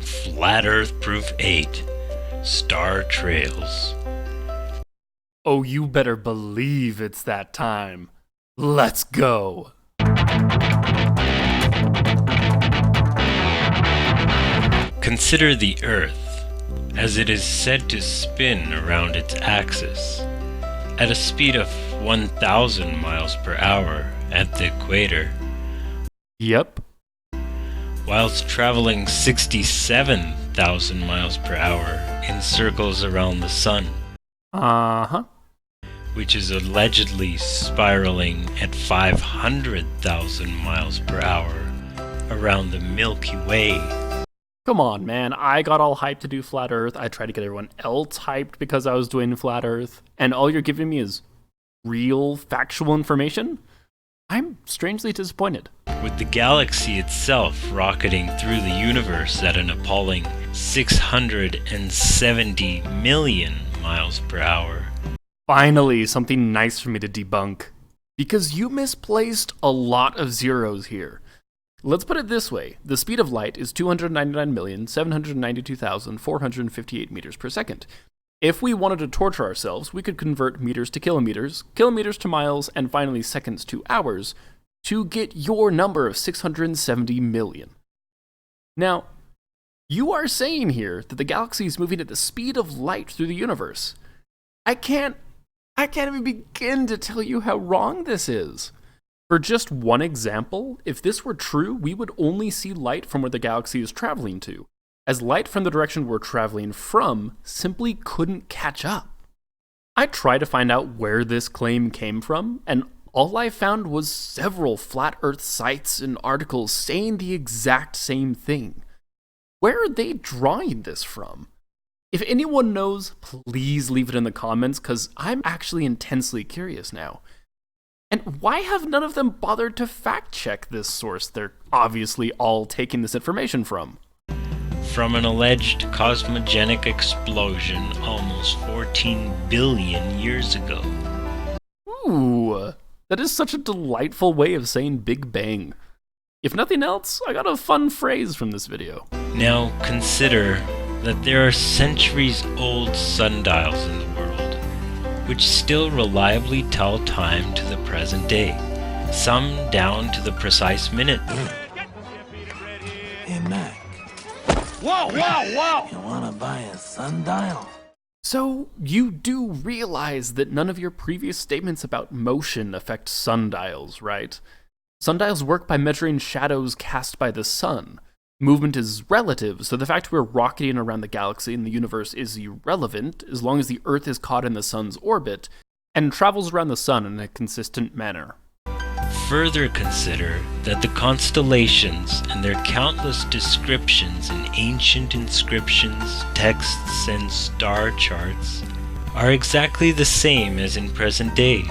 Flat Earth Proof 8 Star Trails. Oh, you better believe it's that time. Let's go! Consider the Earth, as it is said to spin around its axis at a speed of 1,000 miles per hour at the equator, Yep. whilst traveling 67,000 miles per hour in circles around the Sun, Uh-huh. which is allegedly spiraling at 500,000 miles per hour around the Milky Way. Come on, man. I got all hyped to do Flat Earth. I tried to get everyone else hyped because I was doing Flat Earth. And all you're giving me is real, factual information? I'm strangely disappointed. With the galaxy itself rocketing through the universe at an appalling 670 million miles per hour. Finally, something nice for me to debunk. Because you misplaced a lot of zeros here. Let's put it this way. The speed of light is 299,792,458 meters per second. If we wanted to torture ourselves, we could convert meters to kilometers, kilometers to miles, and finally seconds to hours to get your number of 670 million. Now, you are saying here that the galaxy is moving at the speed of light through the universe. I can't even begin to tell you how wrong this is. For just one example, if this were true, we would only see light from where the galaxy is traveling to, as light from the direction we're traveling from simply couldn't catch up. I tried to find out where this claim came from, and all I found was several flat Earth sites and articles saying the exact same thing. Where are they drawing this from? If anyone knows, please leave it in the comments, because I'm actually intensely curious now. And why have none of them bothered to fact-check this source they're obviously all taking this information from? From an alleged cosmogenic explosion almost 14 billion years ago. Ooh, that is such a delightful way of saying Big Bang. If nothing else, I got a fun phrase from this video. Now consider that there are centuries-old sundials in the world, which still reliably tell time to the present day, some down to the precise minute. Hey, Mac. Whoa, whoa, whoa! You wanna buy a sundial? So, you do realize that none of your previous statements about motion affect sundials, right? Sundials work by measuring shadows cast by the sun. Movement is relative, so the fact we're rocketing around the galaxy and the universe is irrelevant as long as the Earth is caught in the sun's orbit and travels around the sun in a consistent manner. Further consider that the constellations and their countless descriptions in ancient inscriptions, texts, and star charts are exactly the same as in present day.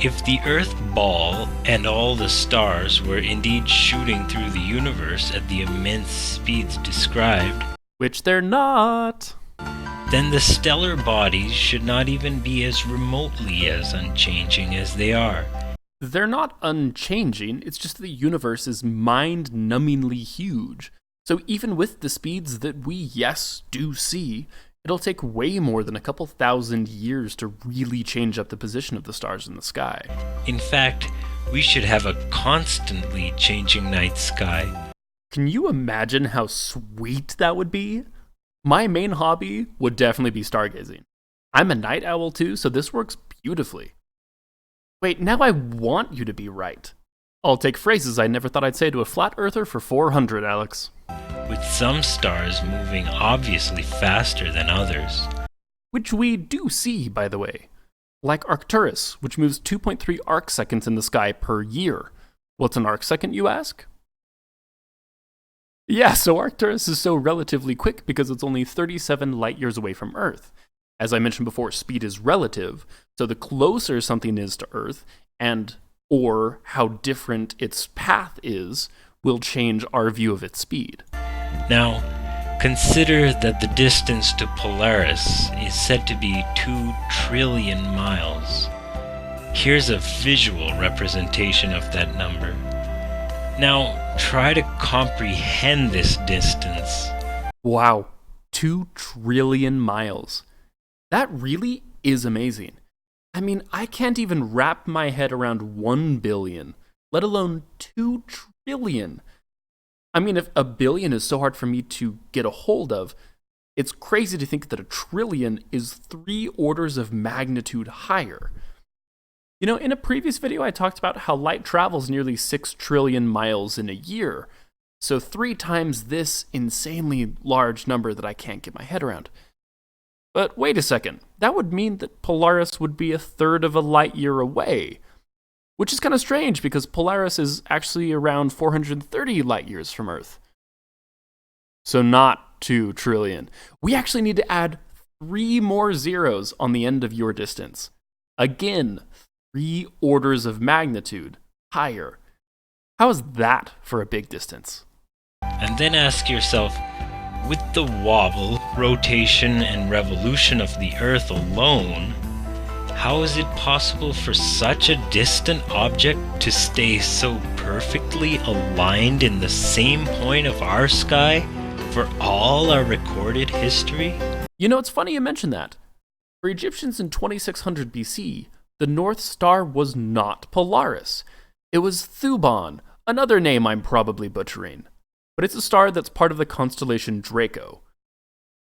If the Earth ball and all the stars were indeed shooting through the universe at the immense speeds described, Which they're not. then the stellar bodies should not even be as remotely as unchanging as they are. They're not unchanging, it's just the universe is mind-numbingly huge. So even with the speeds that we, yes, do see, it'll take way more than a couple thousand years to really change up the position of the stars in the sky. In fact, we should have a constantly changing night sky. Can you imagine how sweet that would be? My main hobby would definitely be stargazing. I'm a night owl too, so this works beautifully. Wait, now I want you to be right. I'll take phrases I never thought I'd say to a flat earther for 400, Alex. With some stars moving obviously faster than others. Which we do see, by the way. Like Arcturus, which moves 2.3 arcseconds in the sky per year. What's an arcsecond, you ask? Yeah, so Arcturus is so relatively quick because it's only 37 light years away from Earth. As I mentioned before, speed is relative, so the closer something is to Earth, or how different its path is, will change our view of its speed. Now, consider that the distance to Polaris is said to be 2 trillion miles. Here's a visual representation of that number. Now, try to comprehend this distance Wow, 2 trillion miles. That really is amazing. I mean, I can't even wrap my head around 1 billion, let alone 2 trillion. I mean, if a billion is so hard for me to get a hold of, it's crazy to think that a trillion is 3 orders of magnitude higher. You know, in a previous video, I talked about how light travels nearly 6 trillion miles in a year. So 3 times this insanely large number that I can't get my head around. But wait a second, that would mean that Polaris would be 1/3 of a light year away. Which is kind of strange because Polaris is actually around 430 light years from Earth. So not 2 trillion. We actually need to add 3 more zeros on the end of your distance. Again, 3 orders of magnitude higher. How is that for a big distance? And then ask yourself, with the wobble, rotation, and revolution of the Earth alone, how is it possible for such a distant object to stay so perfectly aligned in the same point of our sky for all our recorded history? You know, it's funny you mention that. For Egyptians in 2600 BC, the North Star was not Polaris. It was Thuban, another name I'm probably butchering. But it's a star that's part of the constellation Draco.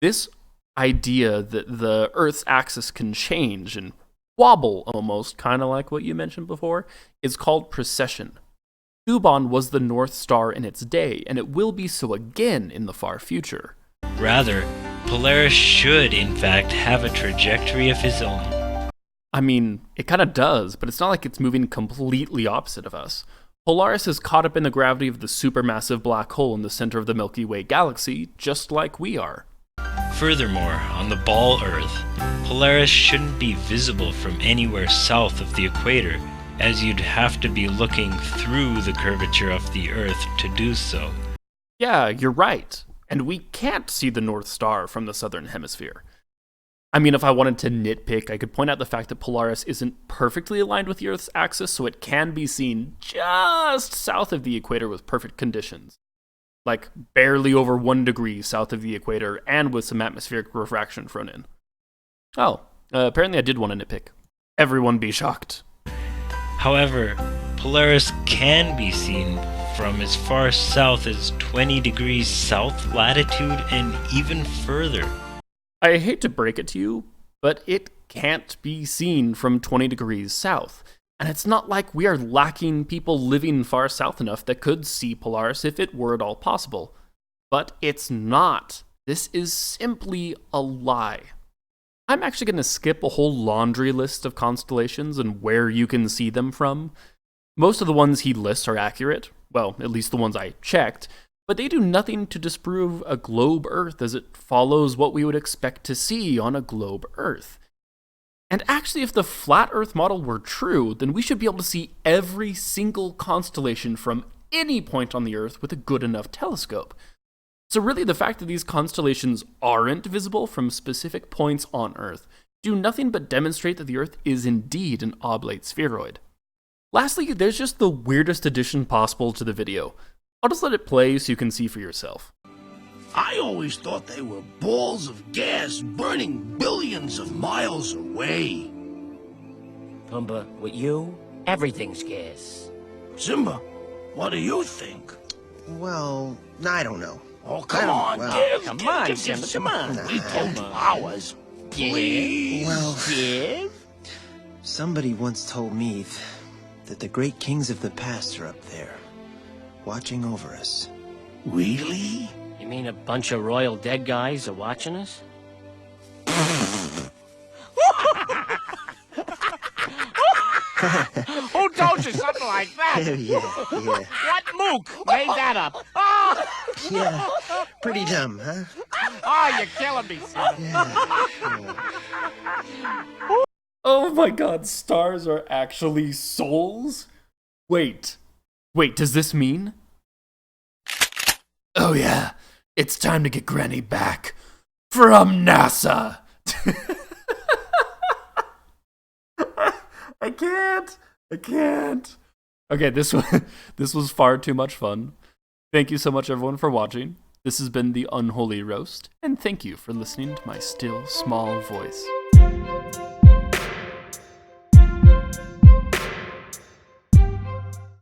This idea that the Earth's axis can change and wobble almost, kind of like what you mentioned before, is called precession. Thuban was the North Star in its day, and it will be so again in the far future. Rather, Polaris should, in fact, have a trajectory of his own. I mean, it kind of does, but it's not like it's moving completely opposite of us. Polaris is caught up in the gravity of the supermassive black hole in the center of the Milky Way galaxy, just like we are. Furthermore, on the ball Earth, Polaris shouldn't be visible from anywhere south of the equator, as you'd have to be looking through the curvature of the Earth to do so. Yeah, you're right. And we can't see the North Star from the southern hemisphere. I mean, if I wanted to nitpick, I could point out the fact that Polaris isn't perfectly aligned with the Earth's axis, so it can be seen just south of the equator with perfect conditions. Like barely over 1 degree south of the equator and with some atmospheric refraction thrown in. Oh, apparently I did want to nitpick. Everyone be shocked. However, Polaris can be seen from as far south as 20 degrees south latitude and even further. I hate to break it to you, but it can't be seen from 20 degrees south. And it's not like we are lacking people living far south enough that could see Polaris if it were at all possible. But it's not. This is simply a lie. I'm actually going to skip a whole laundry list of constellations and where you can see them from. Most of the ones he lists are accurate, well, at least the ones I checked, but they do nothing to disprove a globe Earth as it follows what we would expect to see on a globe Earth. And actually, if the flat Earth model were true, then we should be able to see every single constellation from any point on the Earth with a good enough telescope. So really, the fact that these constellations aren't visible from specific points on Earth do nothing but demonstrate that the Earth is indeed an oblate spheroid. Lastly, there's just the weirdest addition possible to the video. I'll just let it play so you can see for yourself. I always thought they were balls of gas burning billions of miles away. Pumbaa, with you, everything's gas. Simba, what do you think? Well, I don't know. Oh, come on, give, Come give, on, give, Simba, give, come on. We told you ours. Please. Well, Give? somebody once told me that the great kings of the past are up there, watching over us. Really? You mean a bunch of royal dead guys are watching us? Who told you something like that? Yeah. What mook made that up? Yeah. Pretty dumb, huh? Oh, you're killing me, son. Oh my god, stars are actually souls? Wait, does this mean? Oh yeah, it's time to get Granny back from NASA. I can't. Okay, this was far too much fun. Thank you so much everyone for watching. This has been the Unholy Roast, and thank you for listening to my still small voice.